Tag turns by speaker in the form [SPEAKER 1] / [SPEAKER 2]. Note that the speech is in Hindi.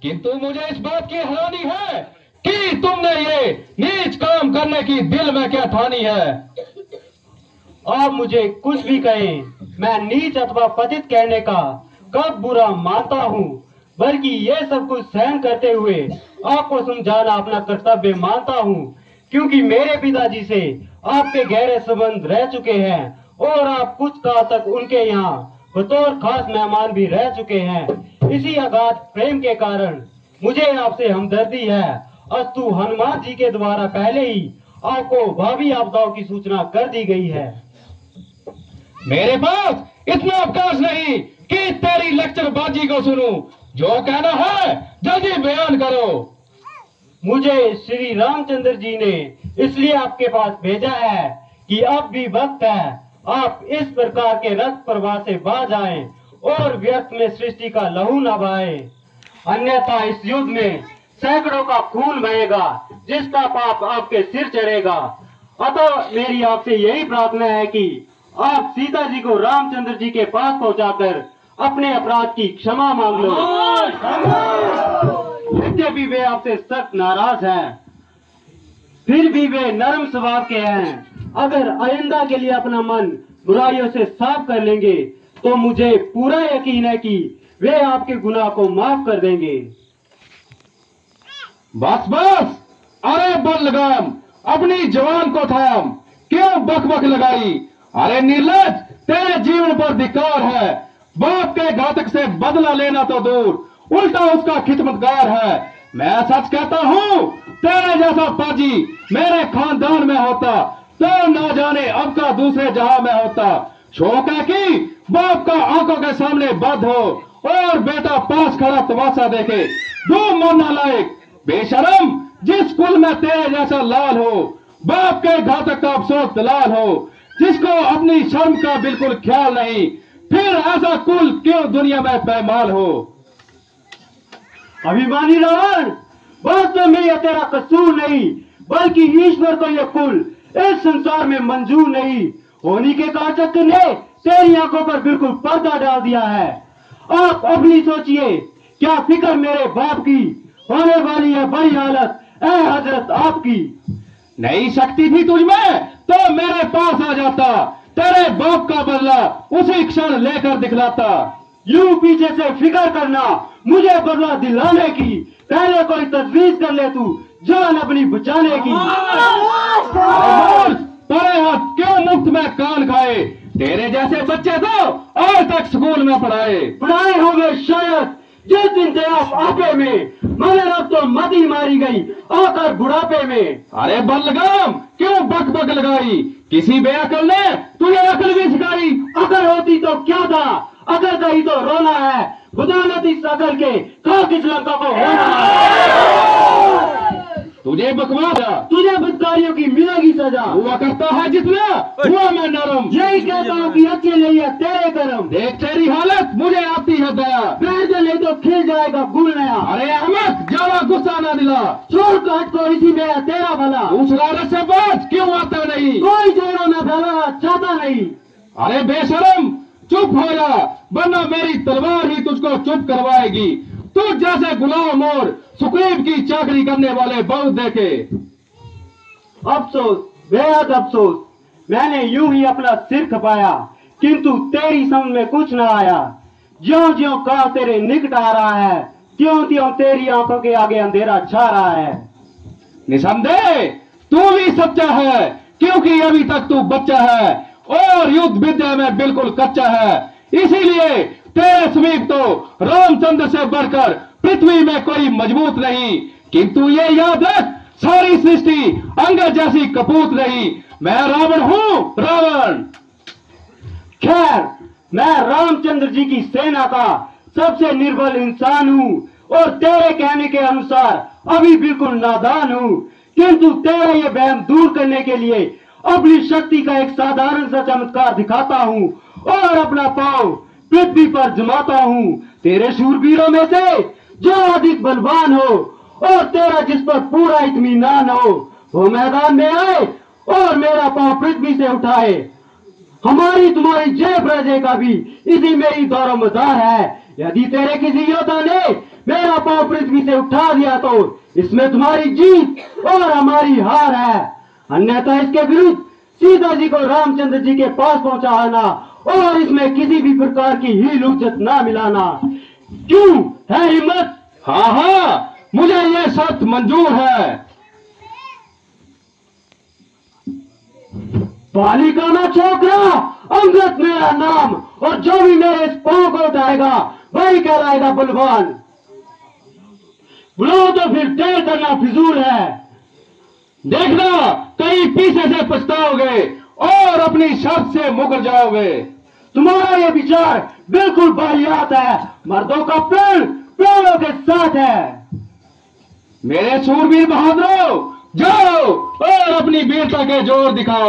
[SPEAKER 1] किंतु मुझे इस बात की हैरानी है कि तुमने ये नीच काम करने की दिल में क्या ठानी है।
[SPEAKER 2] आप मुझे कुछ भी कहें, मैं नीच अथवा पतित कहने का कब बुरा मानता हूँ, बल्कि ये सब कुछ सहन करते हुए आपको समझाना अपना कर्तव्य मानता हूँ, क्योंकि मेरे पिताजी से आपके गहरे संबंध रह चुके हैं और आप कुछ काल तक उनके यहाँ बतौर खास मेहमान भी रह चुके हैं। इसी अगाध प्रेम के कारण मुझे आपसे हमदर्दी है। अस्तु हनुमान जी के द्वारा पहले ही आपको भावी आपदाओं की सूचना कर दी गई है।
[SPEAKER 1] मेरे पास इतना अवकाश नहीं कि तेरी लेक्चरबाजी को सुनूं। जो कहना है जल्दी बयान करो।
[SPEAKER 2] मुझे श्री रामचंद्र जी ने इसलिए आपके पास भेजा है कि अब भी वक्त है आप इस प्रकार के रथ प्रवाह से बाज आएं और व्यर्थ में सृष्टि का लहू न बहाएं, अन्यथा इस युद्ध में सैकड़ों का खून बहेगा जिसका पाप आपके सिर चढ़ेगा। अतः मेरी आपसे यही प्रार्थना है कि आप सीता जी को रामचंद्र जी के पास पहुंचाकर अपने अपराध की क्षमा मांग लो। यद्यपि वे आपसे सख्त नाराज हैं, फिर भी वे नरम स्वभाव के हैं। अगर आइंदा के लिए अपना मन बुराइयों से साफ कर लेंगे तो मुझे पूरा यकीन है कि वे आपके गुनाह को माफ कर देंगे।
[SPEAKER 1] बस बस, अरे बल लगाम, अपनी जवान को थाम, क्यों बकबक लगाई? अरे निर्लज, तेरे जीवन पर धिक्कार है। बाप के घातक से बदला लेना तो दूर, उल्टा उसका खिदमतगार है। मैं सच कहता हूँ, तेरे जैसा पाजी मेरे खानदान में होता तो न जाने अब का दूसरे जहां में होता। शौक है कि बाप का आंखों के सामने बद हो और बेटा पास खड़ा तमाशा देखे। दो मन नालायक, बेशरम, जिस कुल में तेरे जैसा लाल हो, बाप के घातक का अफसोस दलाल हो, जिसको अपनी शर्म का बिल्कुल ख्याल नहीं, फिर ऐसा कुल क्यों दुनिया में पैमाल हो?
[SPEAKER 2] अभिमानी रावण, वास्तव में यह तेरा कसूर नहीं, बल्कि ईश्वर को यह कुल इस संसार में मंजूर नहीं होने के कारण ने तेरी आंखों पर बिल्कुल पर्दा डाल दिया है। आप अपनी सोचिए, क्या फिक्र मेरे बाप की होने वाली है बड़ी हालत ऐ हजरत आपकी।
[SPEAKER 1] नहीं शक्ति थी तुझमें तो मेरे पास आ जाता, तेरे बाप का बदला उसी क्षण लेकर दिखलाता।
[SPEAKER 2] यूं पीछे से फिक्र करना मुझे बदला दिलाने की, पहले कोई तजवीज कर ले तू जान अपनी बचाने की।
[SPEAKER 1] तेरे हाथ क्यों मुफ्त में कान खाए? तेरे जैसे बच्चे तो आज तक स्कूल में पढ़ाए
[SPEAKER 2] होंगे शायद, जिस दिन से आप आपे में, मगर अब तो मदी मारी गई आकर बुढ़ापे में।
[SPEAKER 1] अरे बलगाम, क्यों बक बक लगाई? किसी बेअकल ने तुझे अकल भी सिखाई?
[SPEAKER 2] अकल होती तो क्या था, अकल का ही तो रोना है, बदौलत इस अकल के खाक इस लंका को होना है।
[SPEAKER 1] तुझे बकवास,
[SPEAKER 2] तुझे बदकारियों की मिलेगी सजा।
[SPEAKER 1] हुआ करता है जितना हुआ मैं नरम,
[SPEAKER 2] यही कहता हूँ कि अच्छे नहीं है तेरे कर्म।
[SPEAKER 1] देख तेरी हालत, मुझे आती है दया,
[SPEAKER 2] बैठ नहीं तो खिल जाएगा गुल नया।
[SPEAKER 1] अरे अहमद, ज्यादा गुस्सा ना दिला,
[SPEAKER 2] छोड़ काट को इसी में है तेरा भला।
[SPEAKER 1] उस शरारत से बात क्यों आता नहीं?
[SPEAKER 2] कोई जोड़ों में भला चाहता नहीं।
[SPEAKER 1] अरे बेशरम, चुप हो जा, वरना मेरी तलवार ही तुझको चुप करवाएगी। तू जैसे गुलाम और सुग्रीव की चाकरी करने वाले बहुत देखे।
[SPEAKER 2] अफसोस, बेहद अफसोस, मैंने यूं ही अपना सिर खपाया, किंतु तेरी समझ में कुछ न आया। ज्यों ज्यों काल तेरे निकट आ रहा है, त्यों त्यों तेरी आंखों के आगे अंधेरा छा रहा है।
[SPEAKER 1] निसंदेह तू भी सच्चा है, क्योंकि अभी तक तू बच्चा है और युद्ध विद्या में बिल्कुल कच्चा है। इसीलिए तेरे समीप तो रामचंद्र से बढ़कर पृथ्वी में कोई मजबूत नहीं। किंतु ये याद रख, सारी सृष्टि अंगद जैसी कपूत नहीं। मैं रावण हूँ, रावण।
[SPEAKER 2] खैर, मैं रामचंद्र जी की सेना का सबसे निर्बल इंसान हूँ और तेरे कहने के अनुसार अभी बिल्कुल नादान हूँ, किंतु तेरा ये वहम दूर करने के लिए अपनी शक्ति का एक साधारण सा चमत्कार दिखाता हूँ और अपना पांव पृथ्वी पर जमाता हूँ। तेरे शूरवीरों में से जो अधिक बलवान हो और तेरा जिस पर पूरा इत्मीनान हो, वो मैदान में आए और मेरा पांव पृथ्वी से उठाए। हमारी तुम्हारी जय प्रजय का भी इसी में ही दौर मदार है। यदि तेरे किसी योद्धा ने मेरा को पृथ्वी से उठा दिया तो इसमें तुम्हारी जीत और हमारी हार है। अन्यथा इसके विरुद्ध सीता जी को रामचंद्र जी के पास पहुंचाना और इसमें किसी भी प्रकार की हील उज्जत ना मिलाना। क्यों है हिम्मत?
[SPEAKER 1] हाँ हाँ, मुझे ये शर्त मंजूर है।
[SPEAKER 2] बालिका ना छोकरा, अंगद मेरा नाम, और जो भी मेरे इस पांव को उठाएगा वही कहलाएगा बलवान। बुलाओ तो फिर देर करना फिजूल है।
[SPEAKER 1] देखना कहीं पीछे से पछताओगे और अपनी शर्त से मुकर जाओगे।
[SPEAKER 2] तुम्हारा ये विचार बिल्कुल वाहियात है। मर्दों का प्राण प्राणों के साथ है।
[SPEAKER 1] मेरे शूरवीर बहादुरों, जाओ और अपनी वीरता के जोर दिखाओ।